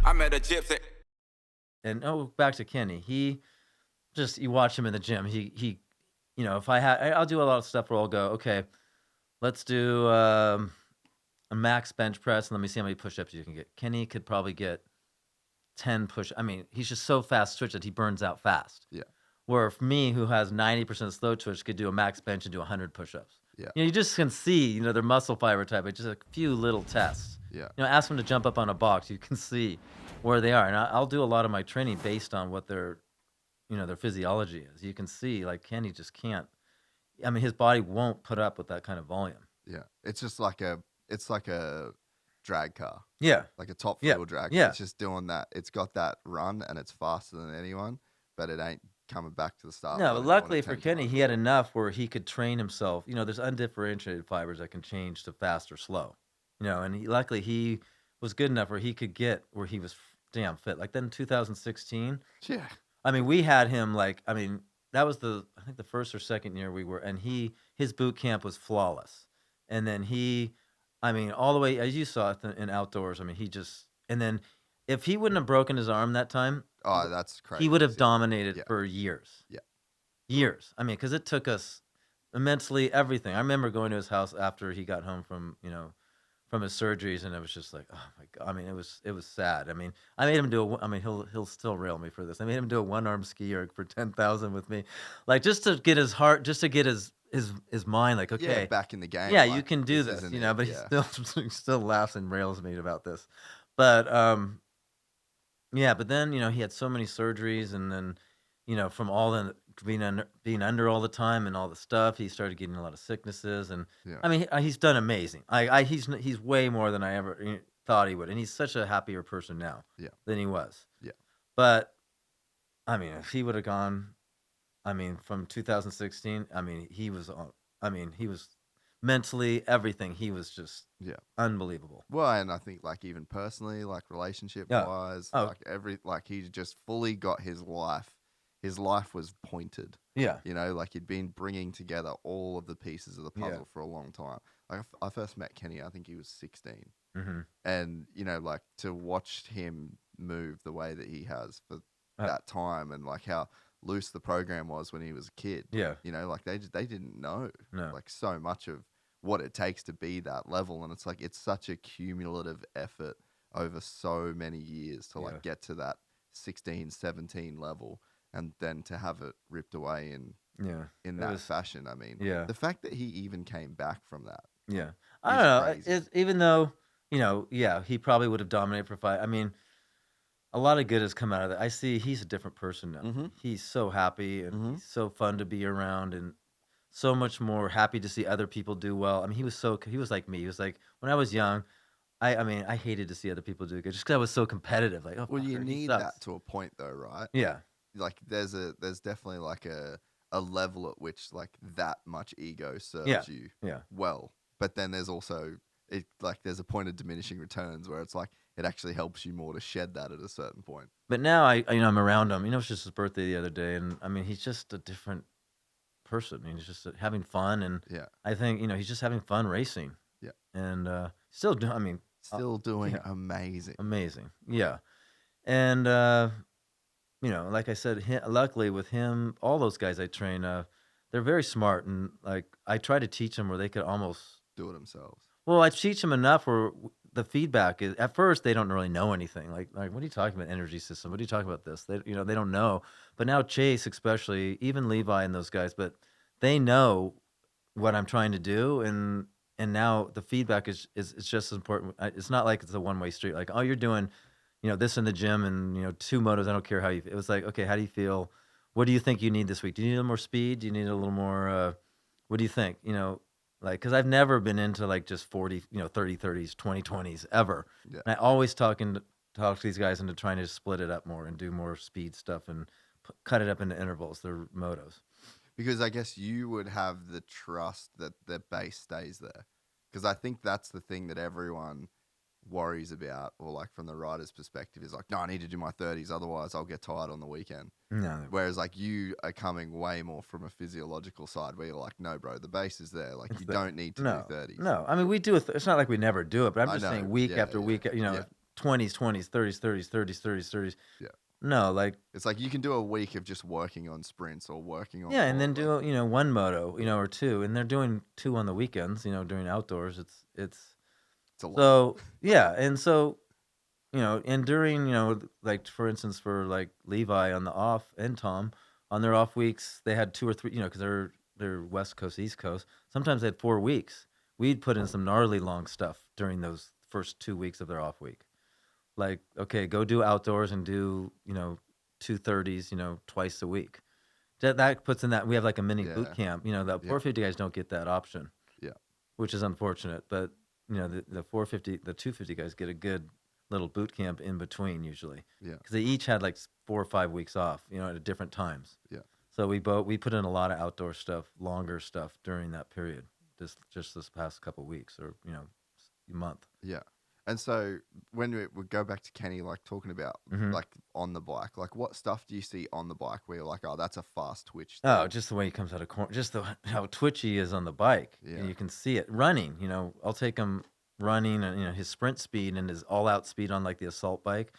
I met a gypsy. And back to Kenny. You watch him in the gym. If I'll do a lot of stuff where I'll go, okay, let's do a max bench press and let me see how many push-ups you can get. Kenny could probably get 10 push. I mean, he's just so fast twitch that he burns out fast. Yeah. Where for me, who has 90% slow twitch, could do a max bench and do 100 push-ups. Yeah. You just can see, their muscle fiber type, but just a few little tests. Yeah. Ask them to jump up on a box. You can see where they are. And I'll do a lot of my training based on what their physiology is. You can see, like, Kenny just can't. I mean, his body won't put up with that kind of volume. Yeah. It's just like a drag car. Yeah. Like a top Yeah. fuel drag. Yeah. It's just doing that. It's got that run and it's faster than anyone, but it ain't coming back to the start. No, but luckily for Kenny, he had enough where he could train himself. There's undifferentiated fibers that can change to fast or slow. And luckily he was good enough where he could get where he was damn fit. Like then in 2016. Yeah. I mean, we had him that was I think the first or second year we were, and his boot camp was flawless. And then all the way, as you saw it in outdoors, and then if he wouldn't have broken his arm that time, oh, that's crazy. he would have dominated for years. Yeah. Years. I mean, because it took us immensely everything. I remember going to his house after he got home from his surgeries, and it was just like, oh my God. I mean, it was sad. I mean, I made him do he'll still rail me for this. I made him do a one-arm ski erg for 10,000 with me, like just to get his heart, just to get his mind like, okay, back in the game. Yeah, like, you can do this, but he still laughs and rails me about this. But yeah, but then he had so many surgeries, and then from all the being under all the time and all the stuff, he started getting a lot of sicknesses, and I mean he's done amazing. He's way more than I ever thought he would, and he's such a happier person now than he was. Yeah, but I mean, if he would have gone, from 2016, he was mentally everything. He was just unbelievable. Well, and I think like even personally, like relationship wise, like he just fully got his life. His life was pointed. Yeah. Like he'd been bringing together all of the pieces of the puzzle for a long time. Like I first met Kenny, I think he was 16. Mm-hmm. And, like to watch him move the way that he has for that time, and like how loose the program was when he was a kid. Yeah. Like they didn't know like so much of what it takes to be that level. And it's like, it's such a cumulative effort over so many years to like get to that 16, 17 level. And then to have it ripped away in that fashion, I mean, the fact that he even came back from that, I don't know. Even though he probably would have dominated for 5. I mean, a lot of good has come out of that. I see he's a different person now. Mm-hmm. He's so happy, and he's so fun to be around, and so much more happy to see other people do well. I mean, he was like me. He was like when I was young. I mean, I hated to see other people do good just because I was so competitive. Like, oh, well, you need that to a point, though, right? Yeah. Like there's definitely like a level at which like that much ego serves you well, but then there's also there's a point of diminishing returns where it's like it actually helps you more to shed that at a certain point. But now I'm around him. It was just his birthday the other day, and I mean he's just a different person. I mean, he's just having fun, and I think he's just having fun racing. Yeah, and still doing amazing. Yeah, and like I said, luckily with him, all those guys I train, they're very smart, and like I try to teach them where they could almost do it themselves. Well, I teach them enough where the feedback is at first they don't really know anything. Like what are you talking about energy system? What are you talking about this? They they don't know. But now Chase, especially, even Levi and those guys, but they know what I'm trying to do, and now the feedback is just as important. It's not like it's a one-way street. Like, oh, you're doing this in the gym and, 2 motos. I don't care how you feel. It was like, okay, how do you feel? What do you think you need this week? Do you need a little more speed? Do you need a little more, what do you think? Cause I've never been into like just 40, 30, 30s, 20, 20s ever. Yeah. And I always talk to these guys into trying to split it up more and do more speed stuff and cut it up into intervals. They're motos. Because I guess you would have the trust that the base stays there. Cause I think that's the thing that everyone worries about, or like from the rider's perspective is like, no, I need to do my 30s, otherwise I'll get tired on the weekend. No. Whereas like you are coming way more from a physiological side where you're like, no, bro, the base is there. Like don't need to do 30s. No, I mean we do. It's not like we never do it, but I'm just saying week after week. 20s, 20s, 30s, 30s, 30s, 30s, 30s. Yeah. No, like It's like you can do a week of just working on sprints or working on yeah, and then like do one moto, or two, and they're doing two on the weekends, during outdoors. It's it's a lot. so yeah, and so and during like for instance for like Levi on the off and Tom on their off weeks they had two or three because they're West Coast East Coast. Sometimes they had 4 weeks. We'd put in some gnarly long stuff during those first 2 weeks of their off week. Like okay, go do outdoors and do 230s twice a week. That puts in that we have like a mini boot Yeah. camp. The Yeah. 450 guys don't get that option. Yeah. Which is unfortunate. But the 450, the 250 guys get a good little boot camp in between usually. Yeah. Because they each had like 4 or 5 weeks off, at different times. Yeah. So we put in a lot of outdoor stuff, longer stuff during that period. Just this past couple weeks or month. Yeah. And so when we go back to Kenny, like talking about Mhm. like on the bike, like what stuff do you see on the bike where you're like, oh, that's a fast twitch? Oh, thing? just the way he comes out of corner, just how twitchy he is on the bike. Yeah. And you can see it running. I'll take him running, and his sprint speed and his all-out speed on like the assault bike.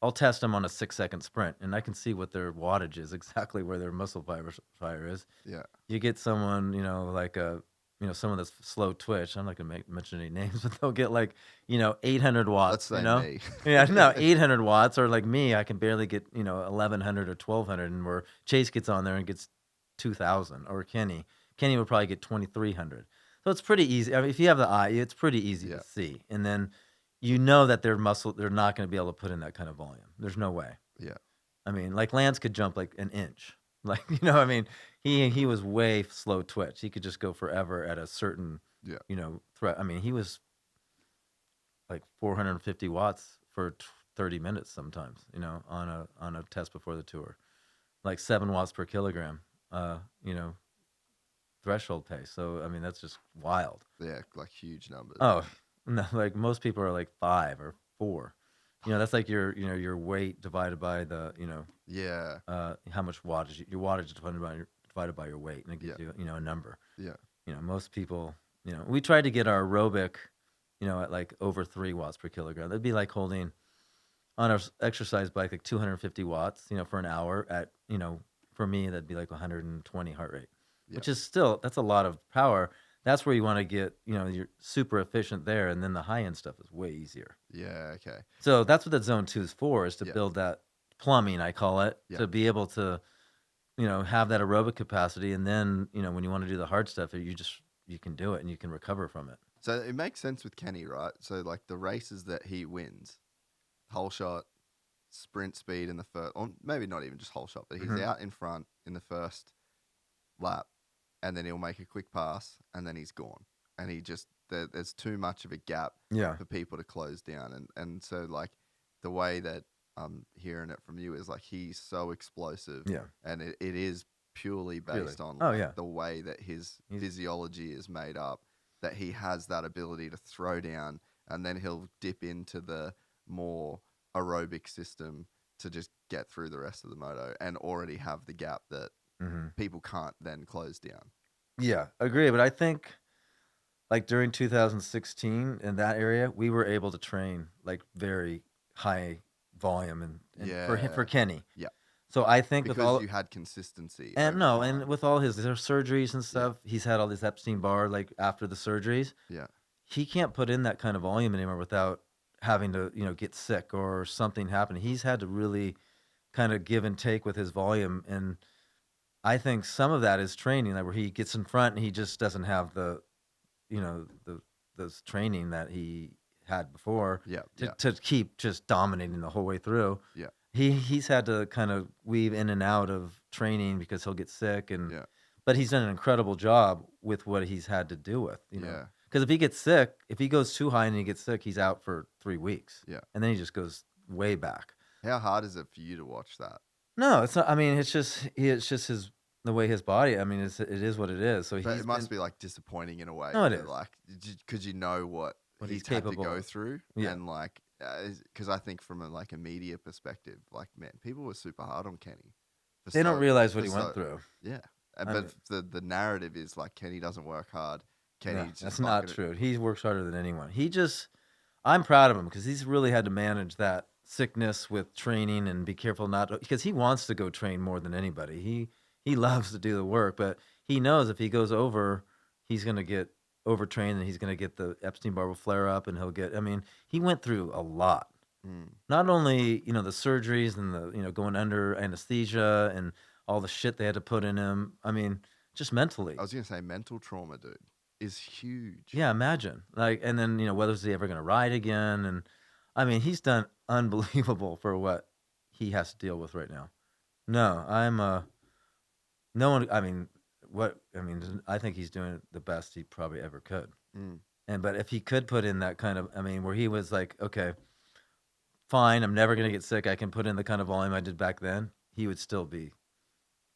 I'll test them on a 6-second sprint, and I can see what their wattage is, exactly where their muscle fire is. Yeah. You get someone, like someone that's slow twitch. I'm not gonna mention any names, but they'll get like 800 watts. Let's say me. Yeah, no, 800 watts, or like me, I can barely get 1100 or 1200, and where Chase gets on there and gets 2000, or Kenny would probably get 2300. So it's pretty easy. I mean, if you have the eye, it's pretty easy Yeah. to see, and then they're not going to be able to put in that kind of volume. There's no way. Yeah. I mean, like Lance could jump like an inch. Like, I mean, he was way slow twitch. He could just go forever at a certain, Yeah. threat. I mean, he was like 450 watts for 30 minutes sometimes, on a test before the tour. Like 7 watts per kilogram, threshold pace. So, I mean, that's just wild. Yeah. Like huge numbers. Oh, no, like most people are like 5 or 4. That's like your weight divided by the, Yeah. how much wattage your wattage is divided by your weight, and it gives Yeah. you a number. Yeah. Most people, we tried to get our aerobic, at like over 3 watts per kilogram. That'd be like holding on our exercise bike like 250 watts, for an hour at, for me that'd be like 120 heart rate, Yeah. which is still that's a lot of power. That's where you want to get, you're super efficient there, and then the high end stuff is way easier. Yeah. Okay. So that's what that zone 2 is for, is to Yeah. build that plumbing, I call it, Yeah. to be able to, have that aerobic capacity. And then, when you want to do the hard stuff, you can do it and you can recover from it. So it makes sense with Kenny, right? So like the races that he wins, whole shot, sprint speed in the first, or maybe not even just whole shot, but he's Mhm. out in front in the first lap, and then he'll make a quick pass, and then he's gone, and there's too much of a gap Yeah. for people to close down, and so like the way that I'm hearing it from you is like he's so explosive, Yeah. and it is purely based on Oh, like, yeah. the way that his He's- physiology is made up, that he has that ability to throw down, and then he'll dip into the more aerobic system to just get through the rest of the moto and already have the gap that hmm people can't then close down. Yeah, agree. But I think like during 2016 in that area, we were able to train like very high volume and for Yeah. Kenny. Yeah. So I think with Because all you had consistency. and over no, time. and with all their surgeries and stuff, he's had all this Epstein Barr like after the surgeries. Yeah. He can't put in that kind of volume anymore without having to, get sick or something happen. He's had to really kind of give and take with his volume, and I think some of that is training, like where he gets in front and he just doesn't have the, this training that he had before Yeah. to, Yeah. to keep just dominating the whole way through. Yeah. He's had to kind of weave in and out of training because he'll get sick, and Yeah. but he's done an incredible job with what he's had to deal with, Yeah. Because if he gets sick, if he goes too high and he gets sick, he's out for 3 weeks. Yeah. And then he just goes way back. How hard is it for you to watch that? No, it's not. I mean, it's just the way his body. I mean, it is what it is. So But he's it must be like disappointing in a way. No, it that, is. Like, because you know what What he's he's had to capable go of. through, Yeah. and like, because I think from a media perspective, like, man, people were super hard on Kenny. They don't realize what he for went through. Yeah, I but mean- the narrative is like Kenny doesn't work hard. No, Kenny just that's not fucking- true. He works harder than anyone. He just, I'm proud of him because he's really had to manage that sickness with training and be careful not to, because he wants to go train more than anybody. He loves to do the work, but he knows if he goes over, he's going to get overtrained and he's going to get the Epstein-Barr will flare up and he'll get. I mean, he went through a lot. Not only the surgeries and the going under anesthesia and all the shit they had to put in him. I mean, just mentally. I was gonna say mental trauma, dude, is huge. Yeah, imagine. Like, and then, whether is he ever going to ride again? And I mean, he's done unbelievable for what he has to deal with right now. No, no one, I think he's doing the best he probably ever could. But if he could put in that kind of, where he was like, okay, fine, I'm never going to get sick. I can put in the kind of volume I did back then. He would still be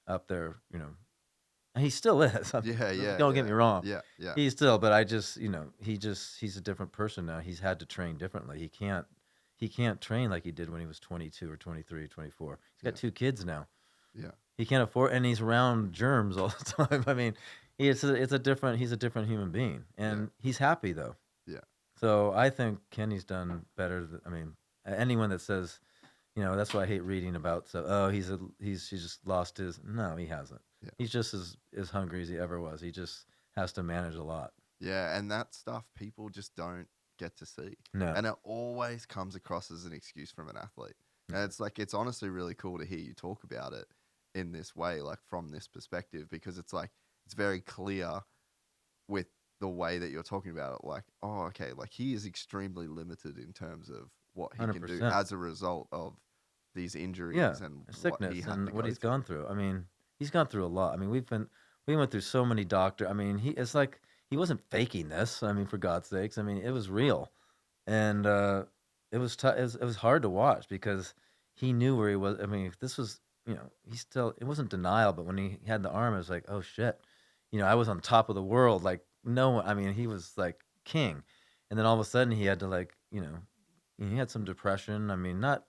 up there, And he still is. Don't get me wrong. Yeah. He's still, but I just, he's a different person now. He's had to train differently. He can't train like he did when he was 22 or 23, 24. He's got 2 kids now. Yeah. He can't afford, and he's around germs all the time. He's a different human being, and he's happy though. Yeah. So I think Kenny's done better. Anyone that says, that's why I hate reading about. So, he's just lost his. No, he hasn't. Yeah. He's just as hungry as he ever was. He just has to manage a lot. Yeah, and that stuff people just don't get to see. No. And it always comes across as an excuse from an athlete. And it's honestly really cool to hear you talk about it in this way, like from this perspective, because it's very clear with the way that you're talking about it. Like, oh, okay, like he is extremely limited in terms of what he 100%. Can do as a result of these injuries and sickness what he's gone through. He's gone through a lot. We went through so many doctors. He wasn't faking this. For God's sakes. It was real, and it was it was hard to watch because he knew where he was. This was, it wasn't denial, but when he had the arm, it was like, oh shit, I was on top of the world. Like no one. He was like king, and then all of a sudden he had to he had some depression. Not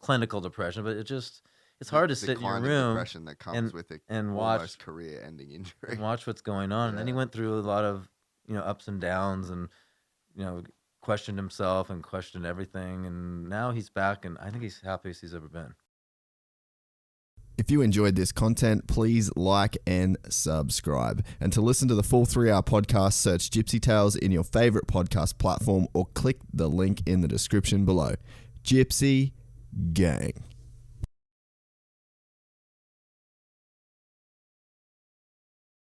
clinical depression, but it's hard to sit in your room depression that comes with it and watch career-ending injury and watch what's going on. And then he went through a lot of ups and downs, and questioned himself and questioned everything. And now he's back, and I think he's happiest he's ever been. If you enjoyed this content, please like and subscribe. And to listen to the full 3-hour podcast, search Gypsy Tales in your favorite podcast platform or click the link in the description below. Gypsy Gang.